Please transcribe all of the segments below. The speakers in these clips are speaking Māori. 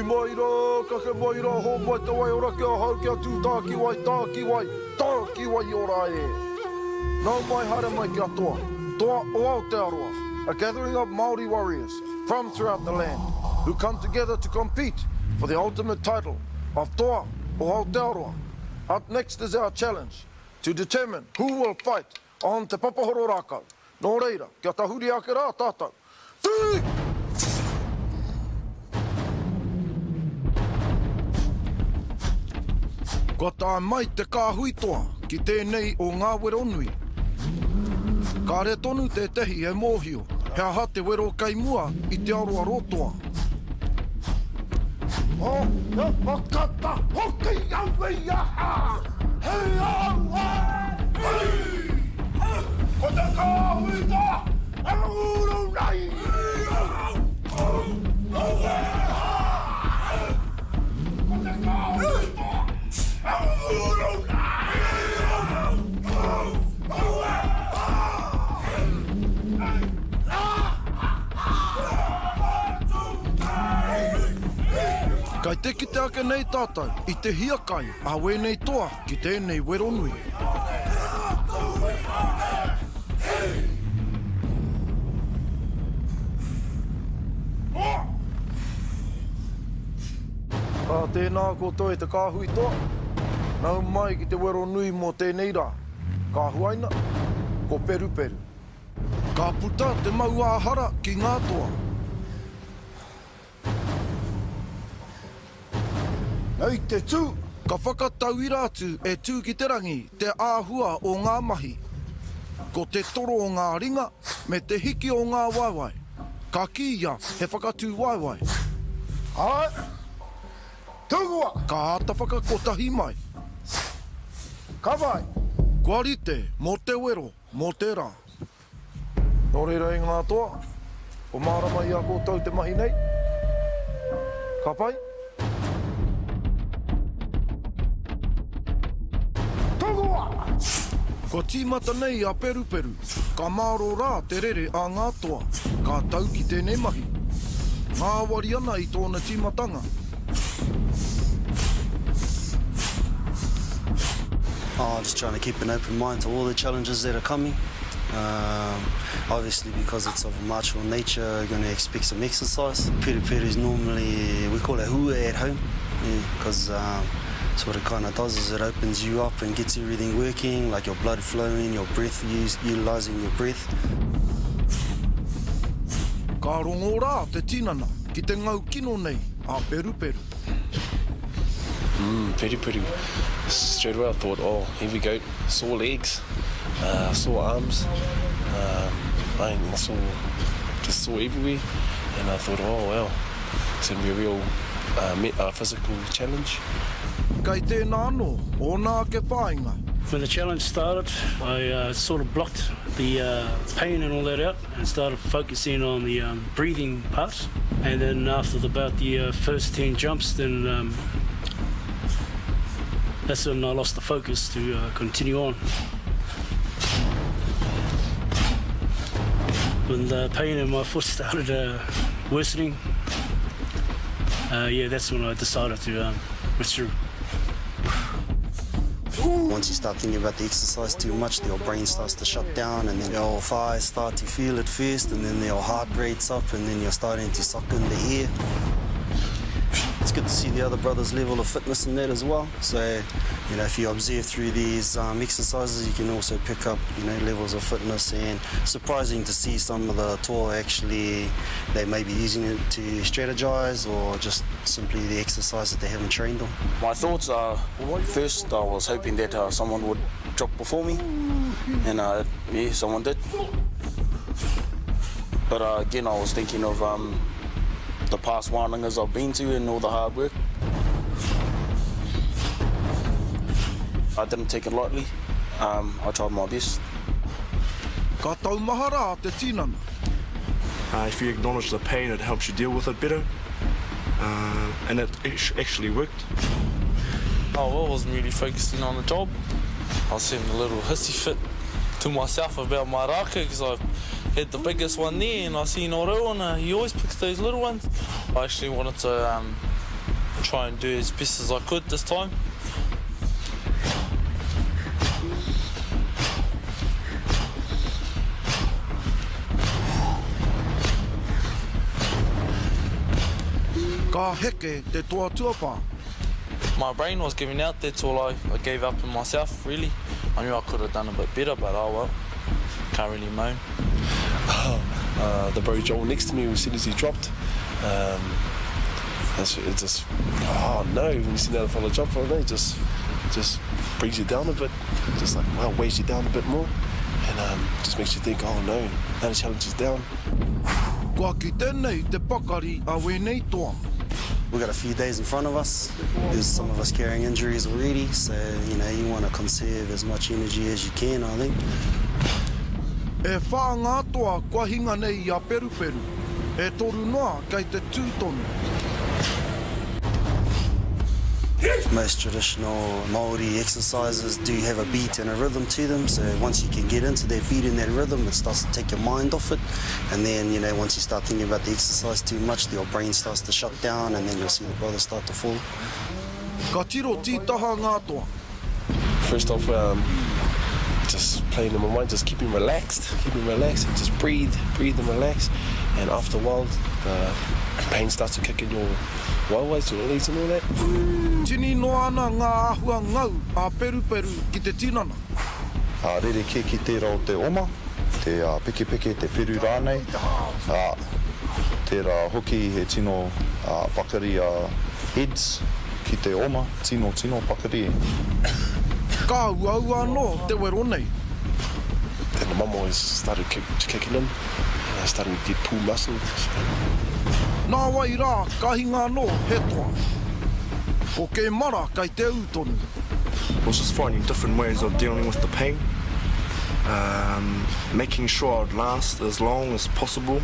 maira, kake maira, ho mai te wai ora kia hau kia tū tāki wai, tāki wai ora e. Nau mai hara mai kia toa, toa o Aotearoa, a gathering of Maori warriors from throughout the land who come together to compete for the ultimate title of Toa o Aotearoa. Up next is our challenge to determine who will fight on te papahoro rākau. Nō reira, kia tahuri ake rā tātou. Tui! Ko tā mai te kāhuitoa ki tēnei o ngā wero nui. Ka re tonu te tehi e mōhio, hea ha te wero kai mua i te aroa rotoa. O, he pakata hoki awe iaha! Hei awa! Hei! Ko te kāhuitoa, ngunguru nei! Ko te kāhuitoa! Kai te kite ake nei tātou, i te hiakai a wēnei toa ki tēnei weronui. Tēnā koutou e te kāhuitoa. Nau mai ki te wero nui mō tēnei rā. Ka huaina, ko Peruperu. Ka puta te mau āhara ki ngā toa. Nei te tū, ka whakatau i rātu e tū ki te rangi te āhua o ngā mahi. Ko te toro o ngā ringa me te hiki o ngā waiwai. Ka kia he whakatū waiwai. Ai, tūgua! Ka ata whakakotahi mai. Ka vai! Kua rite, mō te wero, mō te rā. Nō reira i ngā toa, o mārama i a koutou te mahi nei. Ka pai? Tūgua! Ko tīmata nei a Peruperu, ka māro rā te rere a ngā toa, ka tau ki tēnei mahi. Ngā wari ana i tōna tīmatanga. Just trying to keep an open mind to all the challenges that are coming. Obviously, because it's of a martial nature, you're going to expect some exercise. Peruperu is normally, we call it hua at home, because so what it kind of does is it opens you up and gets everything working, like your blood flowing, your breath, utilising your breath. Ka rongo rā te tinana ki te ngau kino nei a Peruperu. Peruperu. Straight away I thought, oh, here we go, sore legs, sore arms, muscle just sore everywhere, and I thought, oh wow, it's going to be a real physical challenge. Kai tēnā anō, o nā ke whāinga. When the challenge started, I sort of blocked the pain and all that out and started focusing on the breathing part. And then after about the first 10 jumps, then that's when I lost the focus to continue on. When the pain in my foot started worsening, that's when I decided to withdraw. Once you start thinking about the exercise too much, your brain starts to shut down, and then your thighs start to feel it first, and then your heart rate's up, and then you're starting to suck in the air. It's good to see the other brothers' level of fitness in that as well. So, if you observe through these exercises, you can also pick up, levels of fitness. And surprising to see some of the toa actually, they may be using it to strategize or just simply the exercise that they haven't trained on. My thoughts are, first I was hoping that someone would drop before me, and someone did. But again, I was thinking of the past wānangas I've been to and all the hard work. I didn't take it lightly. I tried my best. Ka taumata rā te tinana. If you acknowledge the pain, it helps you deal with it better. And it actually worked. I wasn't really focusing on the job. I was having a little hissy fit to myself about my raka because I had the biggest one there and I seen Oroa, he always picks those little ones. I actually wanted to try and do as best as I could this time. Ka heke te toa tuawha. My brain was giving out, that's all I gave up on myself, really. I knew I could have done a bit better, but oh well, can't really moan. The bro Joel next to me, as soon as he dropped, it just, oh no, when you see that fellow drop, oh no, just brings you down a bit, just like, wow, weighs you down a bit more, and just makes you think, oh no, now the challenge is down. Kua ki tēnei te pakari a wenei toa. We've got a few days in front of us. There's some of us carrying injuries already, so you want to conserve as much energy as you can, I think. E wha ngā toa kua hinga nei a Peruperu. E toru noa kei te tūtonu. Most traditional Maori exercises do have a beat and a rhythm to them, so once you can get into that beat and that rhythm, it starts to take your mind off it, and then once you start thinking about the exercise too much, your brain starts to shut down, and then you'll see the brothers start to fall. Ka tiro tītaha ngā toa. First off, just playing in my mind, just keep him relaxed, and just breathe and relax, and after a while, the pain starts to kick in your waiwais, your legs and all that. Tini noa ana ngā ahua ngau a Peruperu ki te tinana. Rere ke ki tērā o te oma, te peke te peru rānei. Tērā hoki he tino pakari heads ki te oma, tino pakari. Ka ua no te wero nei. Then the mum always started kicking in, and I started to get pull muscle. Nā wai rā, ka hinga no he toa. Ko ke mara kai te utonu. Was just finding different ways of dealing with the pain, making sure I'd last as long as possible.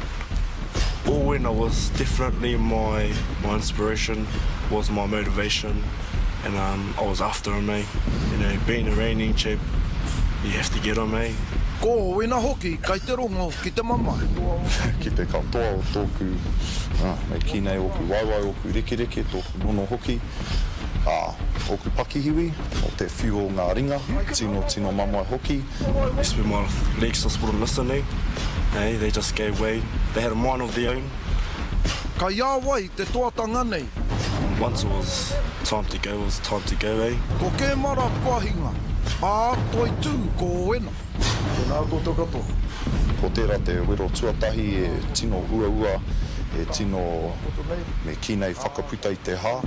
All-winner was definitely my inspiration, was my motivation, and I was after him, being a reigning champ, you have to get him, Ko wena hoki kai te rongo ki te mamai. Ki te katoa o tōku, mei kinei oku waiwai, oku rekereke, tōku nono hoki. Oku pakihiwi, o te whiu o ngā ringa, tino mamai hoki. It's when my legs just wouldn't listen, they just gave way. They had a mind of their own. Ka ia wai te toatanga nei. Once it was time to go, it was time to go, Ko ke mara kua hinga. A toi tū ko wena. Tēnā koutou katoa. Ko tērā te wero tuatahi e tino ua, e tino me kinei whakaputa i te hā.